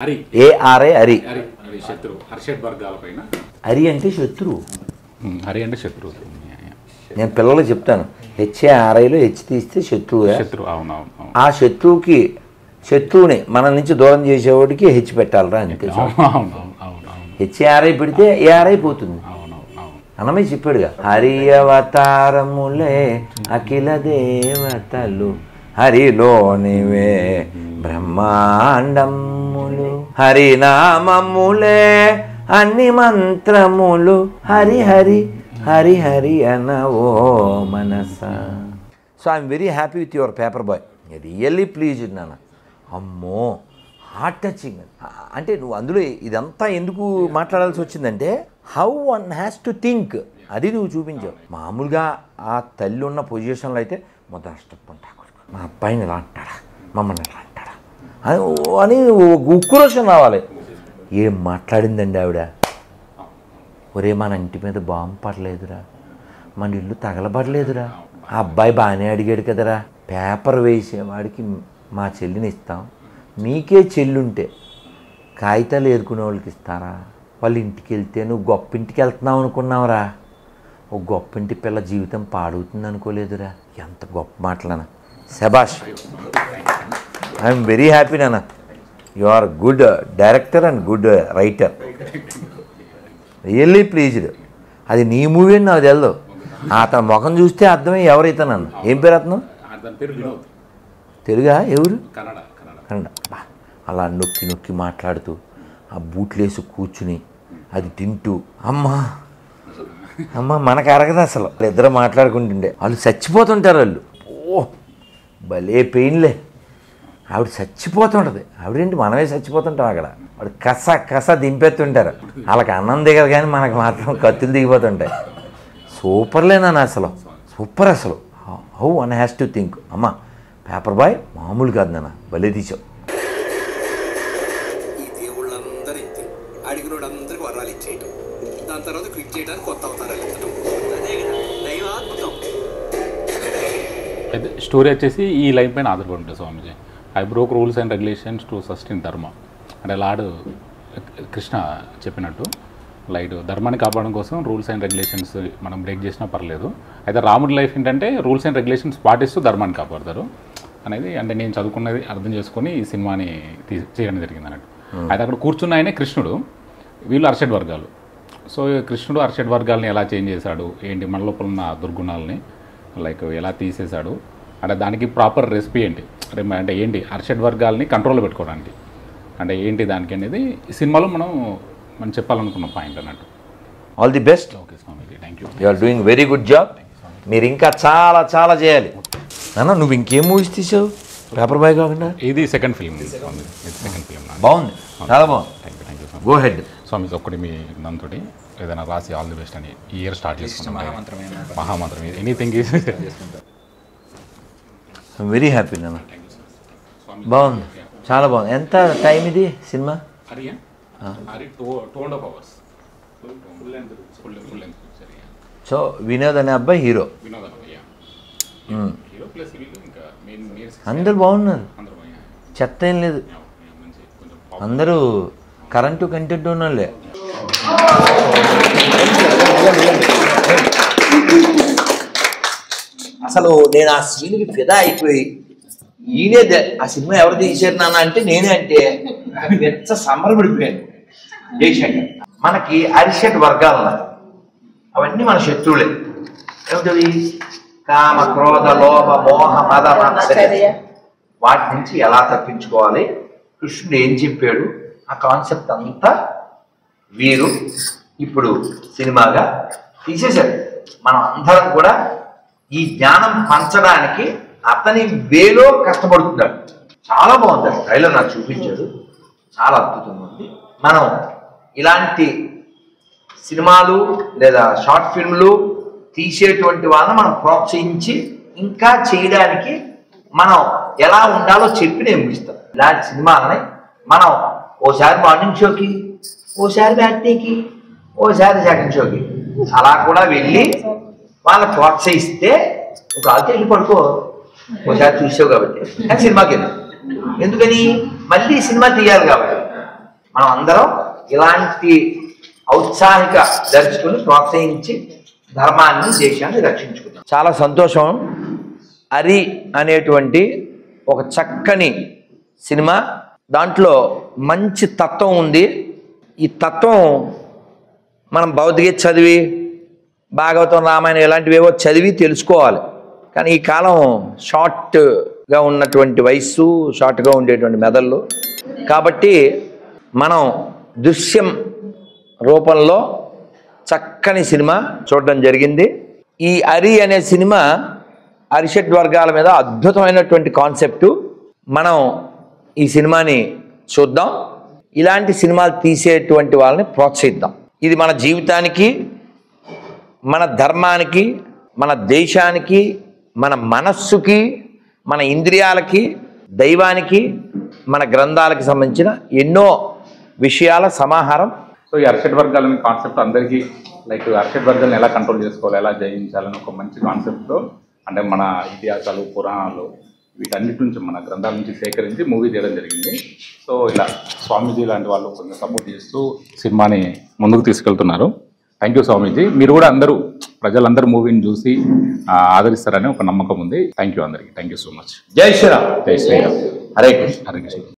ARI Hari. హర్షడ్ వర్గాలపైన Hari అంటే శత్రువు. హరి అంటే శత్రువు. నేను పిల్లలకు చెప్తాను, హెచ్ఏఆర్ఐలో హెచ్ తీస్తే శత్రువు. అవునవును. ఆ శత్రువుని మన నుంచి దూరం చేసేవాడికి హెచ్ పెట్టాలరా అంతే. హెచ్ఏఆర్ఐ పెడితే ఏఆర్ఐ పోతుంది. అన్నమయ్య చెప్పాడుగా, హరి అవతారములే అఖిల దేవతలు, హరిలోనివే బ్రహ్మాండములు, హరినామములే అన్ని మంత్రములు, హరి హరి హరి హరి అనవో మనస. So I'm very happy with your paper boy. Really pleased నాన్న. అమ్మో, హార్ట్ టచింగ్. అంటే నువ్వు అందులో ఇదంతా ఎందుకు మాట్లాడాల్సి వచ్చిందంటే, how one has to think, అది నువ్వు చూపించావు. మామూలుగా ఆ తల్లి ఉన్న పొజిషన్లో అయితే మొదటి అష్టపంటా, మా అబ్బాయిని ఇలా అంటాడా, మమ్మల్ని ఇలా అంటాడా అని ఉక్రోషం రావాలి. ఏం మాట్లాడిందండి ఆవిడ. ఒరే, మన ఇంటి మీద బాంబు పడలేదురా, మన ఇల్లు తగలబడలేదురా, ఆ అబ్బాయి బాగానే అడిగాడు కదరా, పేపర్ వేసేవాడికి మా చెల్లిని ఇస్తాం, నీకే చెల్లుంటే కాగితాలు ఏరుకునే వాళ్ళకి ఇస్తారా? వాళ్ళ ఇంటికి వెళ్తే నువ్వు గొప్ప ఇంటికి వెళ్తున్నావు అనుకున్నావురా, ఓ గొప్ప ఇంటి పిల్ల జీవితం పాడవుతుంది అనుకోలేదురా. ఎంత గొప్ప మాటలనా. శబాష్, ఐఎమ్ వెరీ హ్యాపీ నాన్న. You are good director and good writer. Really pleased. అది నీ మూవీ అని నాకు తెలదు. అతను ముఖం చూస్తే అర్థమే ఎవరైతే. నన్ను ఏం పేరు అతను? తెలుగా? ఎవరు? కన్నడ. అలా నొక్కి నొక్కి మాట్లాడుతూ ఆ బూట్లేసి కూర్చుని అది తింటూ, అమ్మా అమ్మ మనకు అరగదు అసలు. ఇద్దరు మాట్లాడుకుంటుండే వాళ్ళు చచ్చిపోతుంటారు. వాళ్ళు ఓ భలే పెయిన్లే. ఆవిడ చచ్చిపోతుంటుంది. ఆవిడేంటి, మనమే చచ్చిపోతుంటాం అక్కడ. వాడు కస దింపేస్తుంటారు. వాళ్ళకి అన్నం దిగదు కానీ మనకు మాత్రం కత్తులు దిగిపోతుంటాయి. సూపర్లేనా అసలు, సూపర్ అసలు. How one has to think. అమ్మ పేపర్ బాయ్ మామూలు కాదు నాన్న, భలే తీసావు. అయితే స్టోరీ వచ్చేసి ఈ లైన్ పైన ఆధారపడి ఉంటుంది Swamiji. I broke rules and regulations to sustain dharma. అంటే లార్డ్ కృష్ణ చెప్పినట్టు లైట్ ధర్మాన్ని కాపాడడం కోసం రూల్స్ అండ్ రెగ్యులేషన్స్ మనం బ్రేక్ చేసినా పర్లేదు. అయితే రాముడి లైఫ్ ఏంటంటే రూల్స్ అండ్ రెగ్యులేషన్స్ పాటిస్తూ ధర్మాన్ని కాపాడతారు అనేది. అంటే నేను చదువుకున్నది అర్థం చేసుకొని ఈ సినిమాని చేయడం జరిగింది అన్నట్టు. అయితే అక్కడ కూర్చున్న ఆయనే కృష్ణుడు, వీళ్ళు హర్షడ్ వర్గాలు. సో కృష్ణుడు హర్షడ్ వర్గాలని ఎలా చేంజ్ చేశాడు, ఏంటి మన లోపల ఉన్న దుర్గుణాలని లైక్ ఎలా తీసేశాడు, అంటే దానికి ప్రాపర్ రెసిపీ ఏంటి, అంటే ఏంటి హర్షడ్ వర్గాలని కంట్రోల్లో పెట్టుకోవడానికి అంటే ఏంటి దానికి అనేది ఈ సినిమాలో మనం చెప్పాలనుకున్న పాయింట్ అన్నట్టు. All the best. ఓకే స్వామి, thank you. You are doing very good job. మీరు ఇంకా చాలా చాలా చేయాలి నాన్న. నువ్వు ఇంకేం మూవీస్ తీసావు పేపర్ బాయ్ కాకుండా? ఇది సెకండ్ ఫిల్మ్. బాగుంది, చాలా బాగుంది. Thank you. గో హెడ్ స్వామి. ఒక్కటి మీ దాంతో ఏదైనా రాసి ఆల్ ది బెస్ట్ అని ఈ ఇయర్ స్టార్ట్ చేసుకుంటాం. మహామంత్రం ఎనీథింగ్ ఈజ్ వెరీ హ్యాపీ నాన్న. బాగుంది, చాలా బాగుంది. ఎంత టైం ఇది సినిమా? సో వినోద్ అనే అబ్బాయి హీరో. అందరు బాగున్నారు, చెత్త ఏం లేదు. అందరూ కరెంటు కంటెంట్ ఉన్నోళ్ళే. అసలు నేను ఆ సీన్కి ఫిదా అయిపోయి, ఈయనే ఆ సినిమా ఎవరు తీశారు నాన్న అంటే నేనే అంటే ఎంత సంబరపడిపోయాను. జయశంకర్. మనకి హర్షడ్ వర్గాలు ఉన్నాయి, అవన్నీ మన శత్రువులే. ఏమిటవి? కామ, క్రోధ, లోభ, మోహ, మద, మాత్సర్య. వాటి నుంచి ఎలా తప్పించుకోవాలి, కృష్ణుడు ఏం చెప్పాడు, ఆ కాన్సెప్ట్ అంతా వీరు ఇప్పుడు సినిమాగా తీసేశారు. మనం అందరం కూడా ఈ జ్ఞానం పంచడానికి అతని వేలో కష్టపడుతున్నాడు. చాలా బాగుంది ట్రైలర్, నాకు చూపించాడు, చాలా అద్భుతంగా ఉంది. మనం ఇలాంటి సినిమాలు లేదా షార్ట్ ఫిల్మ్లు తీసేటువంటి వాళ్ళని మనం ప్రోత్సహించి ఇంకా చేయడానికి మనం ఎలా ఉండాలో చెప్పి నేను ముగిస్తాం. ఇలాంటి సినిమాలని మనం ఓసారి మార్నింగ్ షోకి, ఓసారి బ్యాట్నీకి, ఓసారి సెకండ్ షోకి అలా కూడా వెళ్ళి వాళ్ళని ప్రోత్సహిస్తే ఒక ఆల్తే వెళ్ళి పడుకో. ఒకసారి చూసావు కాబట్టి కానీ సినిమాకి వెళ్ళి, ఎందుకని మళ్ళీ సినిమా తీయాలి కాబట్టి. మనం అందరం ఇలాంటి ఔత్సాహిక దర్శకుని ప్రోత్సహించి ధర్మాన్ని దేశాన్ని రక్షించుకుంటాం. చాలా సంతోషం. అరి అనేటువంటి ఒక చక్కని సినిమా, దాంట్లో మంచి తత్వం ఉంది. ఈ తత్వం మనం భౌతిక చదివి భాగవతం రామాయణం ఇలాంటివేవో చదివి తెలుసుకోవాలి. కానీ ఈ కాలం షార్ట్గా ఉన్నటువంటి వయస్సు, షార్ట్గా ఉండేటువంటి మెదళ్ళు, కాబట్టి మనం దృశ్యం రూపంలో చక్కని సినిమా చూడడం జరిగింది. ఈ అరి అనే సినిమా అరిషడ్ వర్గాల మీద అద్భుతమైనటువంటి కాన్సెప్టు. మనం ఈ సినిమాని చూద్దాం, ఇలాంటి సినిమాలు తీసేటువంటి వాళ్ళని ప్రోత్సహిద్దాం. ఇది మన జీవితానికి, మన ధర్మానికి, మన దేశానికి, మన మనస్సుకి, మన ఇంద్రియాలకి, దైవానికి, మన గ్రంథాలకి సంబంధించిన ఎన్నో విషయాల సమాహారం. సో ఈ అరిషడ్ వర్గాలని కాన్సెప్ట్ అందరికీ లైక్ అరిషడ్ వర్గాలను ఎలా కంట్రోల్ చేసుకోవాలి, ఎలా జయించాలని ఒక మంచి కాన్సెప్ట్తో, అంటే మన ఇతిహాసాలు, పురాణాలు వీటన్నిటి నుంచి మన గ్రంథాల నుంచి సేకరించి మూవీ చేయడం జరిగింది. సో ఇలా స్వామీజీ లాంటి వాళ్ళు కొంచెం సపోర్ట్ చేస్తూ సినిమాని ముందుకు తీసుకెళ్తున్నారు. థ్యాంక్ యూ స్వామీజీ. మీరు కూడా అందరూ ప్రజలందరూ మూవీని చూసి ఆదరిస్తారని ఒక నమ్మకం ఉంది. థ్యాంక్ యూ అందరికీ. Thank you so much. జై శ్రీరామ్. జై శ్రీరామ్. హరే కృష్ణ. హరే కృష్ణ.